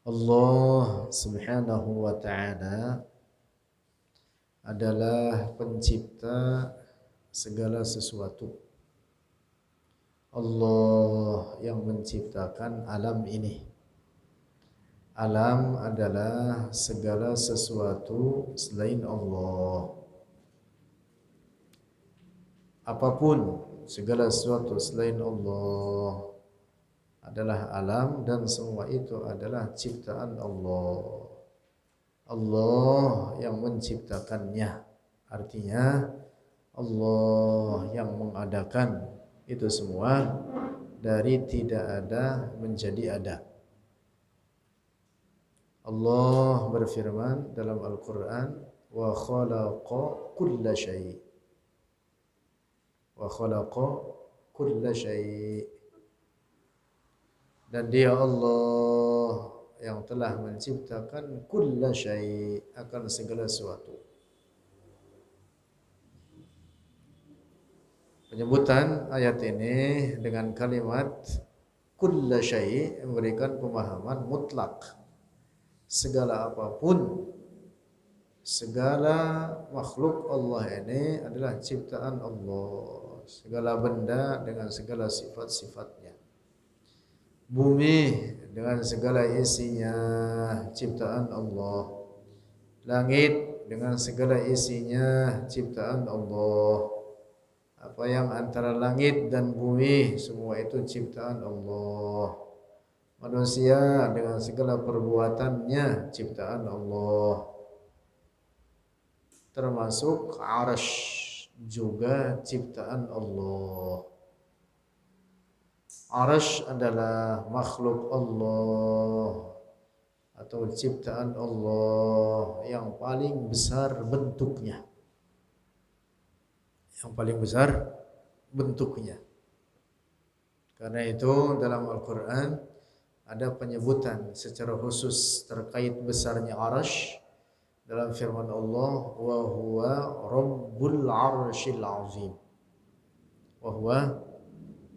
Allah Subhanahu wa ta'ala adalah pencipta segala sesuatu. Allah yang menciptakan alam ini. Alam adalah segala sesuatu selain Allah. Apapun segala sesuatu selain Allah adalah alam, dan semua itu adalah ciptaan Allah. Allah yang menciptakannya, artinya Allah yang mengadakan itu semua dari tidak ada menjadi ada. Allah berfirman dalam Al-Quran, wa khalaqa kulla syai' wa khalaqa kulla syai', dan Dia Allah yang telah menciptakan kulla syai', akan segala sesuatu. Penyebutan ayat ini dengan kalimat kulla syai' memberikan pemahaman mutlak. Segala apapun, segala makhluk Allah ini adalah ciptaan Allah. Segala benda dengan segala sifat-sifatnya. Bumi dengan segala isinya ciptaan Allah. Langit dengan segala isinya ciptaan Allah. Apa yang antara langit dan bumi semua itu ciptaan Allah. Manusia dengan segala perbuatannya ciptaan Allah. Termasuk Arsy juga ciptaan Allah. Arsy adalah makhluk Allah atau ciptaan Allah yang paling besar bentuknya. Yang paling besar bentuknya. Karena itu dalam Al-Quran ada penyebutan secara khusus terkait besarnya Arsy dalam firman Allah, wa huwa rabbul arsyil azim. Wa huwa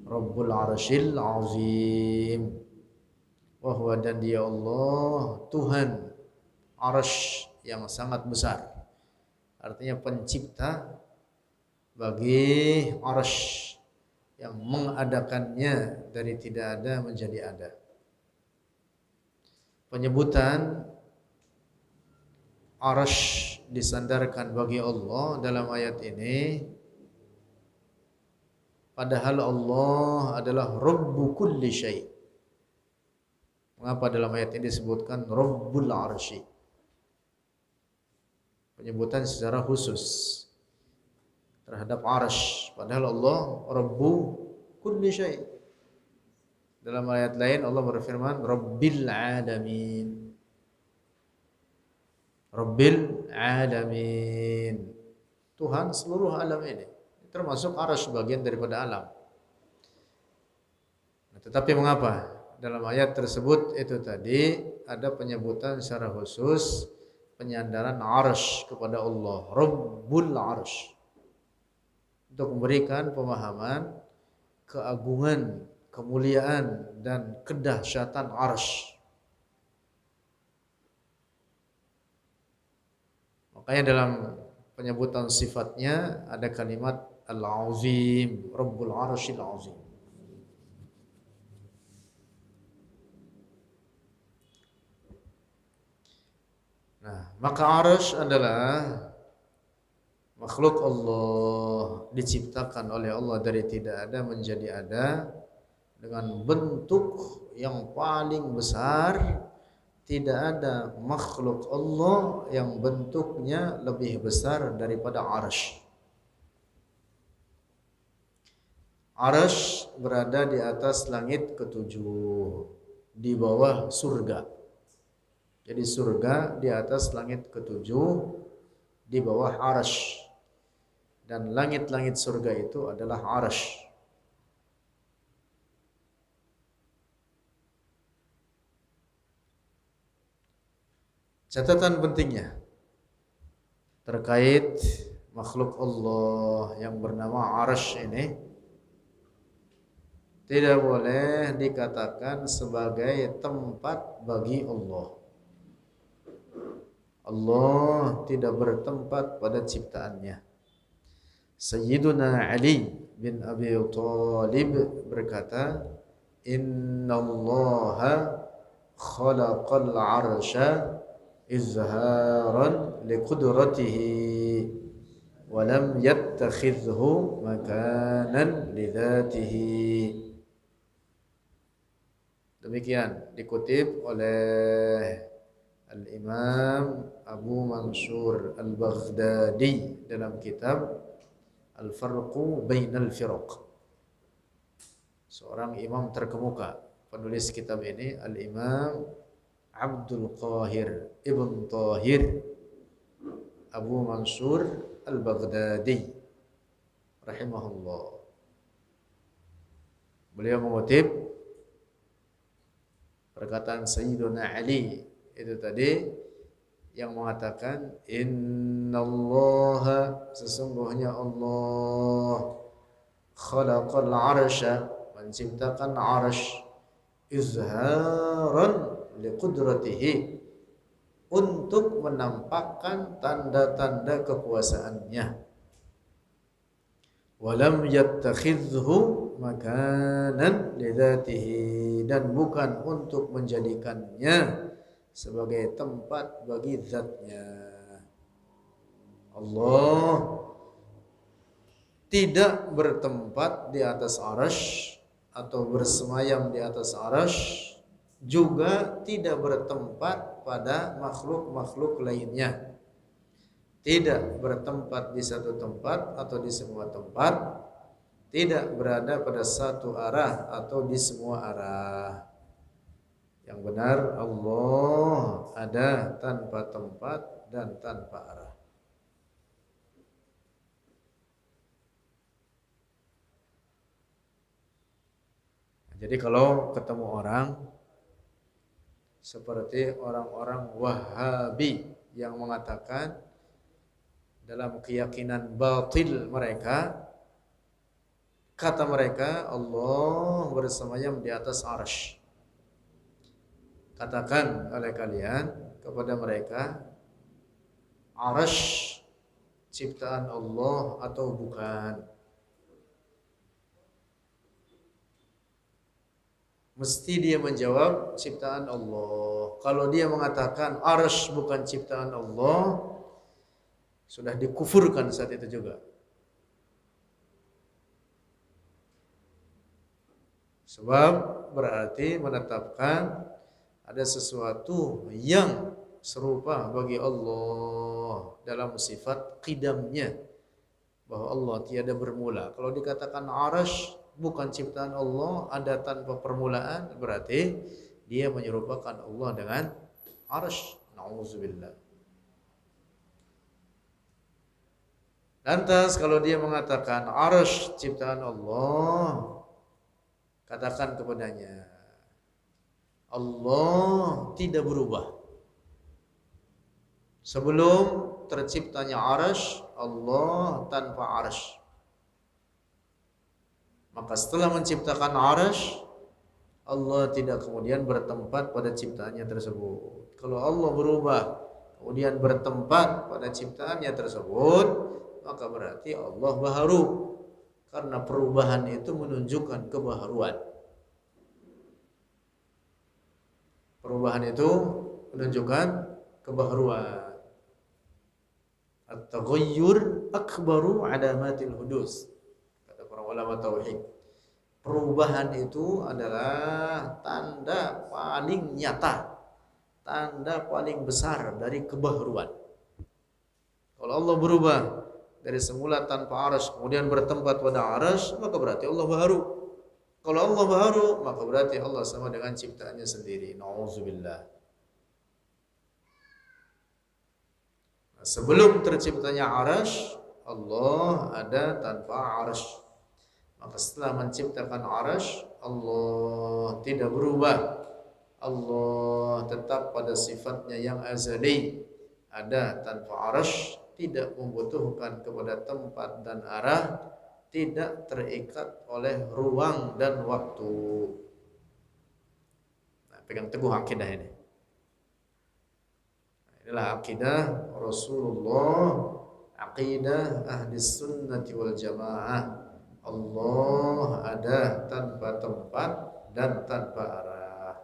rabbul arsyil azim. Wa huwa, dan Dia Allah Tuhan Arsy yang sangat besar. Artinya pencipta bagi Arsy yang mengadakannya dari tidak ada menjadi ada. Penyebutan Arsy disandarkan bagi Allah dalam ayat ini, padahal Allah adalah Rabbu kulli syai'. Mengapa dalam ayat ini disebutkan Rabbul Arsy? Penyebutan secara khusus terhadap Arsy, padahal Allah Rabbu kulli syai'. Dalam ayat lain Allah berfirman Rabbil alamin. Rabbil alamin, Tuhan seluruh alam ini, termasuk Arsy bagian daripada alam. Nah, tetapi mengapa dalam ayat tersebut itu tadi ada penyebutan secara khusus penyandaran Arsy kepada Allah, Rabbul Arsy, untuk memberikan pemahaman keagungan, kemuliaan dan kedahsyatan Arsy. Makanya dalam penyebutan sifatnya ada kalimat Al-Azim, Rabbul Arsyil Azim. Nah, maka Arsy adalah makhluk Allah, diciptakan oleh Allah dari tidak ada menjadi ada dengan bentuk yang paling besar. Tidak ada makhluk Allah yang bentuknya lebih besar daripada Arsy. Arsy berada di atas langit ketujuh, di bawah surga. Jadi surga di atas langit ketujuh, di bawah Arsy. Dan langit-langit surga itu adalah Arsy. Catatan pentingnya terkait makhluk Allah yang bernama Arsy ini, tidak boleh dikatakan sebagai tempat bagi Allah. Allah tidak bertempat pada ciptaannya. Sayyiduna Ali bin Abi Thalib berkata, "Innallaha khalaqal 'arsya izharan liqudratihi wa lam yattakhidhu makanan lidzatihi." Demikian dikutip oleh Al-Imam Abu Mansur Al-Baghdadi dalam kitab Al-Farqu Bainal Firaq. Seorang imam terkemuka, penulis kitab ini Al-Imam Abdul Qahir Ibn Tahir Abu Mansur Al-Baghdadi rahimahullah. Beliau mengutip perkataan Sayyiduna Ali itu tadi yang mengatakan, innallaha, sesungguhnya Allah, khalaqal 'arsya, menciptakan 'arsy, izharan liqudratihi, untuk menampakkan tanda-tanda kekuasaannya. Walam yattakhidhu makanan lidzatihi, dan bukan untuk menjadikannya sebagai tempat bagi zatnya. Allah tidak bertempat di atas arsy atau bersemayam di atas arsy, juga tidak bertempat pada makhluk-makhluk lainnya. Tidak bertempat di satu tempat atau di semua tempat, tidak berada pada satu arah atau di semua arah. Yang benar, Allah ada tanpa tempat dan tanpa arah. Jadi kalau ketemu orang seperti orang-orang Wahabi yang mengatakan dalam keyakinan batil mereka, kata mereka Allah bersemayam di atas arsy. Katakan oleh kalian kepada mereka, arsy ciptaan Allah atau bukan? Mesti dia menjawab ciptaan Allah. Kalau dia mengatakan arsy bukan ciptaan Allah, sudah dikufurkan saat itu juga. Sebab berarti menetapkan ada sesuatu yang serupa bagi Allah dalam sifat qidamnya, bahwa Allah tiada bermula. Kalau dikatakan arsy bukan ciptaan Allah, ada tanpa permulaan, berarti dia menyerupakan Allah dengan arsy. Nauzubillah. Lantas kalau dia mengatakan arsy ciptaan Allah, katakan kepadanya, Allah tidak berubah. Sebelum terciptanya arsy, Allah tanpa arsy. Maka setelah menciptakan arsy, Allah tidak kemudian bertempat pada ciptaannya tersebut. Kalau Allah berubah kemudian bertempat pada ciptaannya tersebut, maka berarti Allah baharu. Karena perubahan itu menunjukkan kebaharuan. Perubahan itu menunjukkan kebaharuan. At-taghayyur akbaru alamatil hudus, kata para ulama tauhid. Perubahan itu adalah tanda paling nyata, tanda paling besar dari kebaharuan. Kalau Allah berubah dari semula tanpa arsy kemudian bertempat pada arsy, maka berarti Allah baharu. Kalau Allah baharu, maka berarti Allah sama dengan ciptaannya sendiri. Nauzubillah. Nah, sebelum terciptanya arsy, Allah ada tanpa arsy. Maka setelah menciptakan arsy, Allah tidak berubah. Allah tetap pada sifatnya yang azali, ada tanpa arsy, tidak membutuhkan kepada tempat dan arah, tidak terikat oleh ruang dan waktu. Nah, pegang teguh akidah ini. Inilah akidah Rasulullah, akidah ahli sunnati wal jamaah. Allah ada tanpa tempat dan tanpa arah.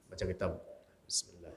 Baca kitab. Bismillah.